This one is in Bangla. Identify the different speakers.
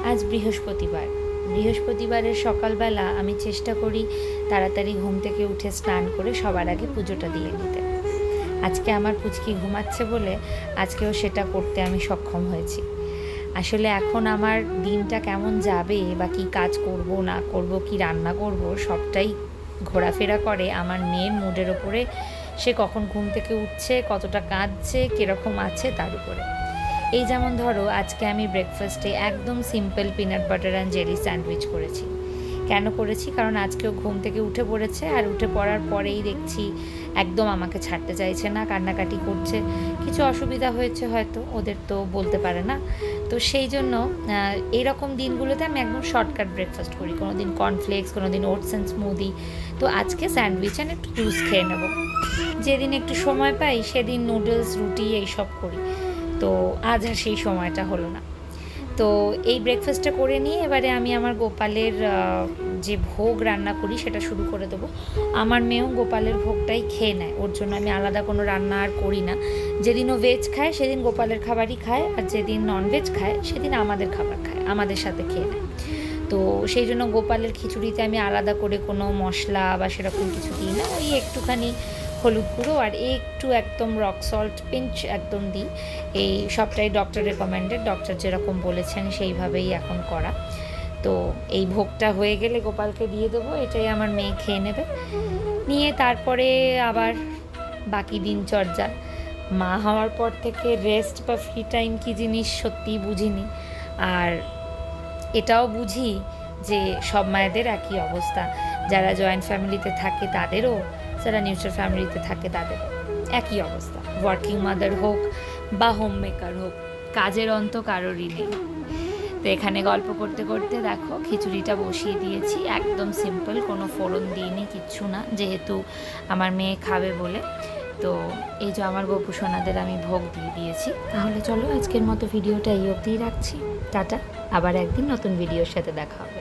Speaker 1: আজ বৃহস্পতিবারের সকালবেলা আমি চেষ্টা করি তাড়াতাড়ি ঘুম থেকে উঠে স্নান করে সবার আগে পুজোটা দিয়ে নিতে। আজকে আমার পুচকি ঘুমাচ্ছে বলে আজকেও সেটা করতে আমি সক্ষম হয়েছি। আসলে এখন আমার দিনটা কেমন যাবে বা কী কাজ করব না করব, কি রান্না করব, সবটাই ঘোরাফেরা করে আমার মেয়ের মুডের ওপরে। সে কখন ঘুম থেকে উঠছে, কতটা কাঁদছে, কীরকম আছে তার উপরে। এই যেমন ধরো, আজকে আমি ব্রেকফাস্টে একদম simple peanut butter and jelly sandwich করেছি। কেন করেছি? কারণ আজকেও ঘুম থেকে উঠে পড়েছে, আর উঠে পড়ার পরেই দেখছি একদম আমাকে ছাড়তে চাইছে না, কান্নাকাটি করছে। কিছু অসুবিধা হয়েছে হয়তো, ওদের তো বলতে পারে না। তো সেই জন্য এইরকম দিনগুলোতে আমি একদম শর্টকাট ব্রেকফাস্ট করি। কোনো দিন কর্নফ্লেক্স, কোনো দিন ওটস অ্যান্ড স্মুদি। তো আজকে স্যান্ডউইচ অ্যান্ড একটু জুস খেয়ে নেবো। যেদিন একটু সময় পাই সেদিন নুডলস, রুটি এইসব করি। তো আজ আর সেই সময়টা হলো না। তো এই ব্রেকফাস্টটা করে নিয়ে এবারে আমি আমার গোপালের যে ভোগ রান্না করি সেটা শুরু করে দেবো। আমার মেয়েও গোপালের ভোগটাই খেয়ে নেয়, ওর জন্য আমি আলাদা কোনো রান্না আর করি না। যেদিন ও ভেজ খায় সেদিন গোপালের খাবারই খায়, আর যেদিন ননভেজ খায় সেদিন আমাদের খাবার খায়, আমাদের সাথে খেয়ে নেয়। তো সেই জন্য গোপালের খিচুড়িতে আমি আলাদা করে কোনো মশলা বা সেরকম কিছু দিই না। ওই একটুখানি হলুদ গুঁড়ো আর একটু একদম রক সল্ট পিঞ্চ একদম দিই। এই সবটাই ডক্টর রেকমেন্ডেড, ডক্টর যেরকম বলেছেন সেইভাবেই এখন করা। তো এই ভোগটা হয়ে গেলে গোপালকে দিয়ে দেবো, এটাই আমার মেয়ে খেয়ে নেবে। নিয়ে তারপরে আবার বাকি দিনচর্যা। মা হওয়ার পর থেকে রেস্ট বা ফ্রি টাইম কী জিনিস সত্যিই বুঝিনি। আর এটাও বুঝি যে সব মায়েদের একই অবস্থা, যারা জয়েন্ট ফ্যামিলিতে থাকে তাদেরও, যারা নিউট্রাল ফ্যামিলিতে থাকে তাদেরও একই অবস্থা। ওয়ার্কিং মাদার হোক বা হোম মেকার হোক, কাজের অন্ত কারোরই নেই। তো এখানে গল্প করতে করতে দেখো খিচুড়িটা বসিয়ে দিয়েছি, একদম সিম্পল, কোনো ফোড়ন দিইনি, কিচ্ছু না, যেহেতু আমার মেয়ে খাবে বলে। তো এই যে আমার গপু সোনাদের আমি ভোগ দিয়ে দিয়েছি। তাহলে চলো আজকের মতো ভিডিওটা এই অবধিই রাখছি। টাটা, আবার একদিন নতুন ভিডিওর সাথে দেখা হবে।